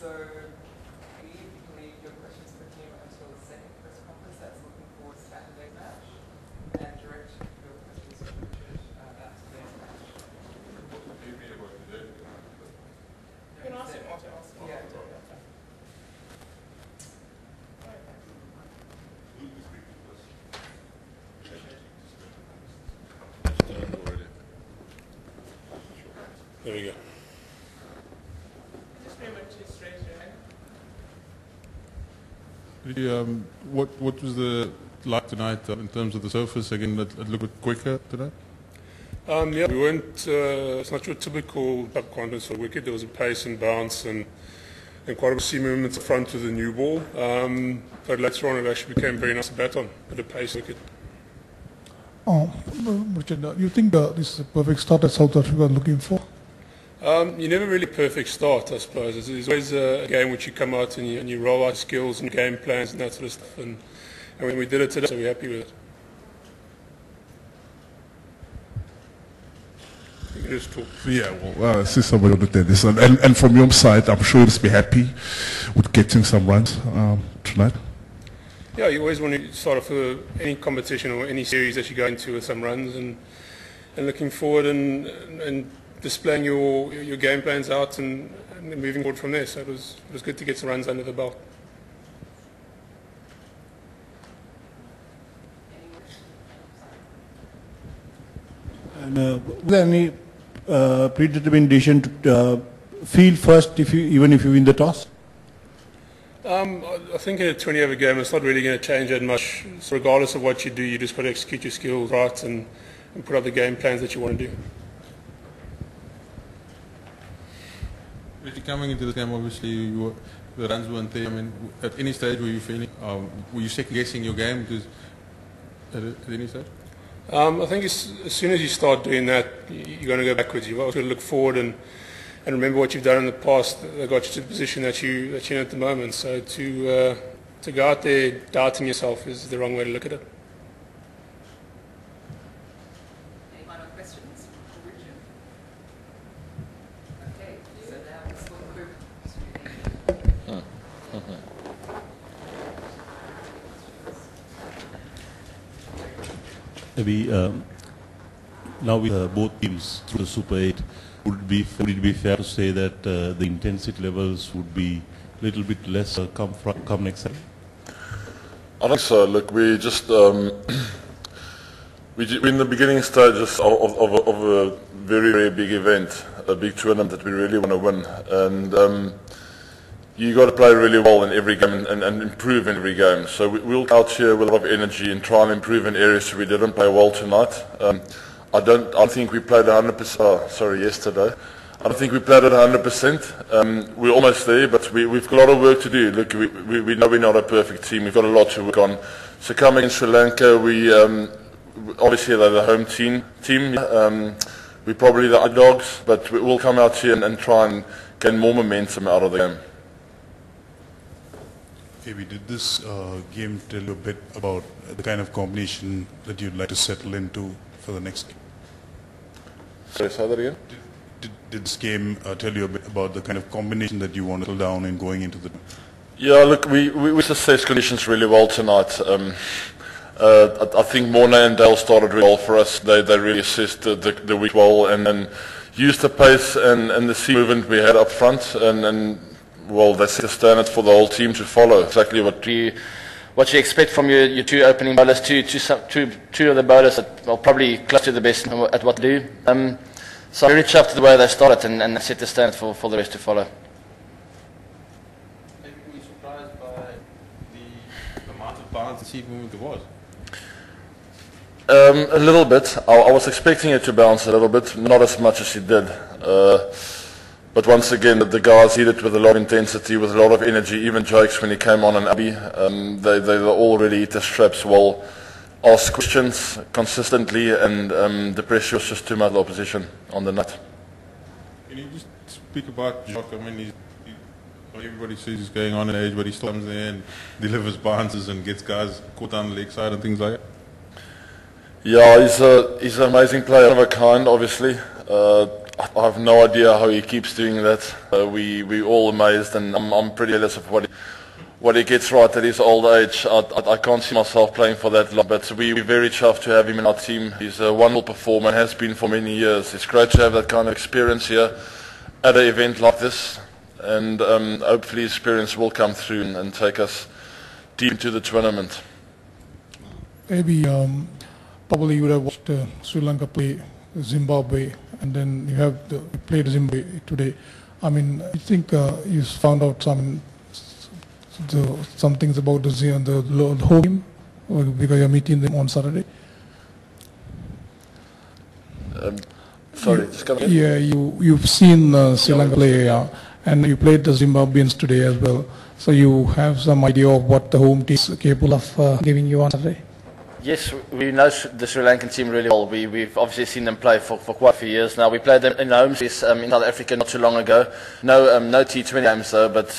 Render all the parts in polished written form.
So we leave your questions for the team until the second press conference that's looking forward to Saturday match, and direct your questions to Richard about today's match. You can ask him what to ask. Yeah. There we go. Just remember to raise your hand. What was the like tonight in terms of the surface? Again, it looked a bit quicker today. Yeah, we weren't. It's not your typical top confidence for wicket. There was a pace and bounce and quite a sea movement in front of the new ball. But later on, it actually became very nice to bat on with a pace wicket. Richard, you think this is a perfect start that South Africa are looking for? You never really perfect start, I suppose. It's always a game which you come out and you roll out skills and game plans and that sort of stuff. And when we did it today, so we're happy with it. You can just talk. Yeah, well, I see somebody looked at this. And from your side, I'm sure you'll be happy with getting some runs tonight. Yeah, you always want to start off with any competition or any series that you go into with some runs and looking forward and displaying your game plans out and moving forward from there. So it was good to get some runs under the belt. And was there any predetermined decision to field first even if you win the toss? I think in a 20-over game, it's not really going to change that much. So regardless of what you do, you just got to execute your skills right and put up the game plans that you want to do. Richard, coming into the game, obviously the runs weren't there. I mean, at any stage were you feeling, were you second guessing your game? At any stage? I think as soon as you start doing that, you're going to go backwards. You've also got to look forward and remember what you've done in the past that got you to the position that you're in at the moment. So to go out there doubting yourself is the wrong way to look at it. Any final questions for Richard? Okay, so now it's one group. Maybe now with both teams through the Super 8, would it be fair to say that the intensity levels would be a little bit less come next time? I think so. Look, we just we're in the beginning stages of a very, very big event, a big tournament that we really want to win, and you got to play really well in every game and improve in every game. So we'll come out here with a lot of energy and try and improve in areas we didn't play well tonight. I think we played 100%. Yesterday. I don't think we played at 100%. We're almost there, but we've got a lot of work to do. Look, we know we're not a perfect team. We've got a lot to work on. So coming in Sri Lanka, we obviously they're the home team. We're probably the underdogs, but we'll come out here and try and gain more momentum out of the game. Maybe did this game tell you a bit about the kind of combination that you'd like to settle into for the next game? Sorry, say that again? Did this game tell you a bit about the kind of combination that you want to settle down in going into the... Yeah, look, we assessed conditions really well tonight. I think Mornay and Dale started really well for us. They really assessed the week well and used the pace and the sea movement we had up front well, they set a standard for the whole team to follow. Exactly what you expect from your two opening bowlers, two of the bowlers that are probably close to the best at what they do. So I'm very chuffed with the way they started and set the standard for the rest to follow. Maybe were you surprised by the amount of bounce and sea movement there was? A little bit. I was expecting it to bounce a little bit, not as much as it did. But once again, the guys hit it with a lot of intensity, with a lot of energy. Even Jakes, when he came on and Abby, they all really hit the straps well, asked questions consistently, and the pressure was just too much opposition on the net. Can you just speak about Jacques? I mean, everybody says he's going on in age, but he still comes there and delivers bounces and gets guys caught on the leg side and things like that. Yeah, he's an amazing player of a kind, obviously. I have no idea how he keeps doing that. We all amazed, and I'm pretty jealous of what he gets right at his old age. I can't see myself playing for that long, but we're very chuffed to have him in our team. He's a wonderful performer and has been for many years. It's great to have that kind of experience here at an event like this, and hopefully his experience will come through and take us deep into the tournament. Maybe probably you would have watched Sri Lanka play Zimbabwe, and then you played Zimbabwe today. I mean, I think you found out some things about the whole team because you're meeting them on Saturday. Sorry, just come in. Yeah, you've seen Sri Lanka play, and you played the Zimbabweans today as well. So you have some idea of what the home team is capable of giving you on Saturday. Yes, we know the Sri Lankan team really well. We've obviously seen them play for quite a few years now. We played them in home series in South Africa not too long ago. No T20 games though, but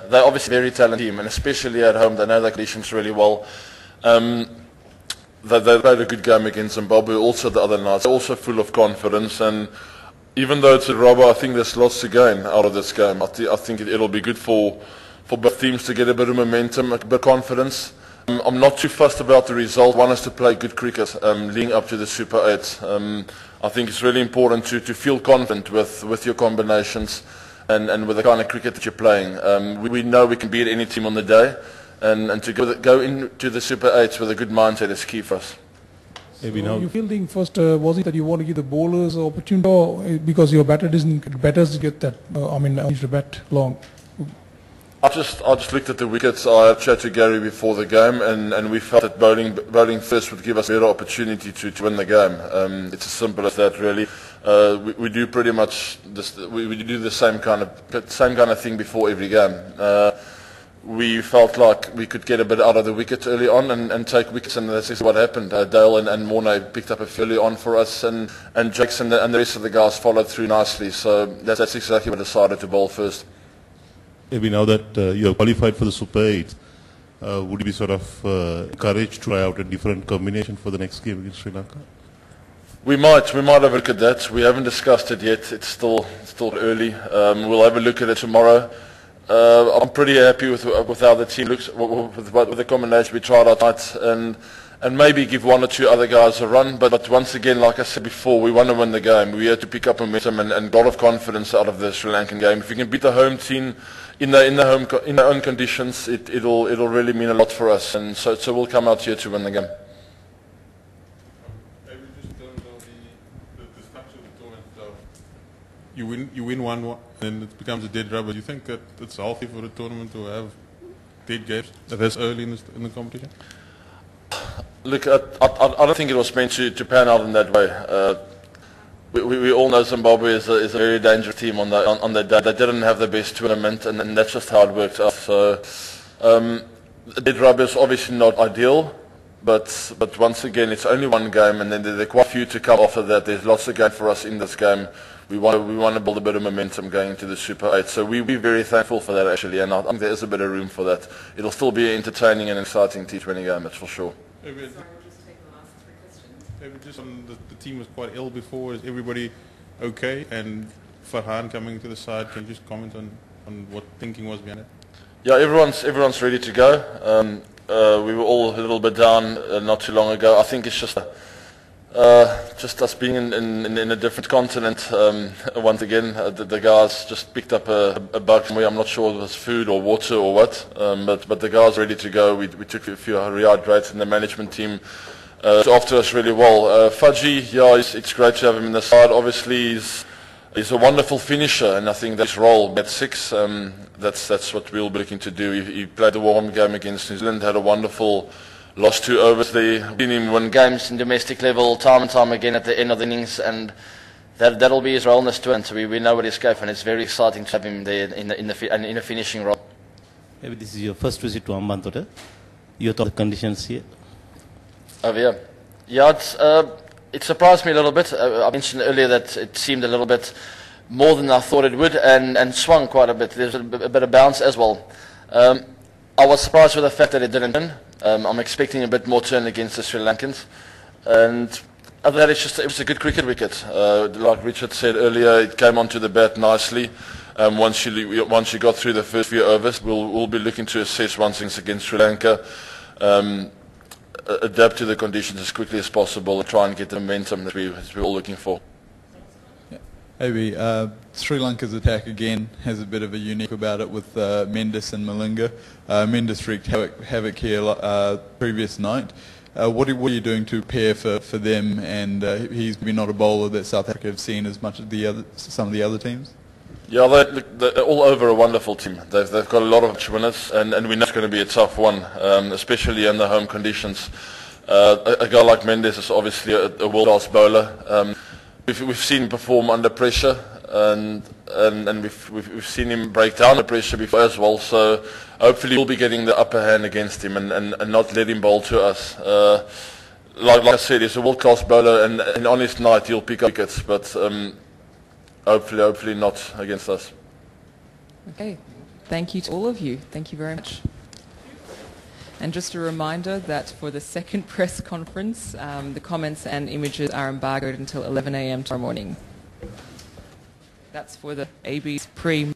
they're obviously a very talented team, and especially at home, they know the conditions really well. They played a good game against Zimbabwe also the other night. They're also full of confidence, and even though it's a rubber, I think there's lots to gain out of this game. I think it'll be good for both teams to get a bit of momentum, a bit of confidence. I'm not too fussed about the result. One is to play good cricket leading up to the Super 8. I think it's really important to feel confident with your combinations and with the kind of cricket that you're playing. We know we can beat any team on the day, and to go into the Super 8 with a good mindset is key for us. Maybe now. You fielding first, was it that you want to give the bowlers an opportunity, or because your batters get that, need to bat long? I just looked at the wickets. I had chat to Gary before the game, and we felt that bowling first would give us a better opportunity to win the game. It's as simple as that, really. We do pretty much we do the same kind of thing before every game. We felt like we could get a bit out of the wicket early on and take wickets, and that's what happened. Dale and Mornay picked up a few early on for us, and Jackson and the rest of the guys followed through nicely. So that's exactly what I decided to bowl first. Maybe now that you have qualified for the Super 8, would you be sort of encouraged to try out a different combination for the next game against Sri Lanka? We might have a look at that. We haven't discussed it yet. It's still early. We'll have a look at it tomorrow. I'm pretty happy with how the team looks, with the combination we tried out tonight, and maybe give one or two other guys a run. But once again, like I said before, we want to win the game. We have to pick up momentum and a lot of confidence out of the Sri Lankan game. If we can beat the home team in their own conditions, it'll really mean a lot for us. And so we'll come out here to win the game. Maybe just in terms of the structure of the tournament. You win 1-1, and it becomes a dead rubber. Do you think that it's healthy for the tournament to have dead games this early in the competition? Look, I don't think it was meant to pan out in that way. We all know Zimbabwe is a very dangerous team on the day. They didn't have the best tournament, and that's just how it worked out. So, dead rubber is obviously not ideal, but once again, it's only one game, and then there are quite a few to come after that. There's lots of game for us in this game. We want to build a bit of momentum going into the Super 8. So we're very thankful for that, actually, and I think there is a bit of room for that. It'll still be an entertaining and exciting T20 game, that's for sure. Maybe Sorry, we'll just take the last 3 questions. Maybe just on the team was quite ill before. Is everybody okay? And Farhan coming to the side, can you just comment on what thinking was behind it? Yeah, everyone's ready to go. We were all a little bit down not too long ago. I think it's just us being in a different continent. Once again, the guys just picked up a bug somewhere. I'm not sure if it was food or water or what, but the guys are ready to go. We took a few rehydrates, and the management team looked after us really well. Fudgy, yeah, it's great to have him in the side. Obviously, he's a wonderful finisher, and I think that's his role at 6. That's what we'll be looking to do. He played a warm game against New Zealand, had a wonderful lost 2 overs there. Seen him win games in domestic level time and time again at the end of the innings, and that'll be his role in this tournament. So we know what he's capable, and it's very exciting to have him there in a finishing role. Maybe this is your first visit to Hambantota. You thought the conditions here? Over here. Yeah, it surprised me a little bit. I mentioned earlier that it seemed a little bit more than I thought it would, and swung quite a bit. There's a bit of bounce as well. I was surprised with the fact that it didn't turn. I'm expecting a bit more turn against the Sri Lankans, and Other than that, it was a good cricket wicket. Like Richard said earlier, it came onto the bat nicely. Once you got through the first few overs, we'll be looking to assess once things against Sri Lanka, adapt to the conditions as quickly as possible, and try and get the momentum that we're all looking for. Maybe Sri Lanka's attack again has a bit of a unique about it with Mendes and Malinga. Mendes wreaked havoc here previous night. What are you doing to prepare for them? And he's maybe not a bowler that South Africa have seen as much as some of the other teams. Yeah, they're all over a wonderful team. They've got a lot of match winners, and we know it's going to be a tough one, especially in the home conditions. A guy like Mendes is obviously a world-class bowler. We've seen him perform under pressure, and we've seen him break down under pressure before as well. So hopefully we'll be getting the upper hand against him and not let him bowl to us. Like I said, he's a world-class bowler, and on his night he'll pick up wickets, but hopefully not against us. Okay, thank you to all of you. Thank you very much. And just a reminder that for the second press conference, the comments and images are embargoed until 11 a.m. tomorrow morning. That's for the AB's pre-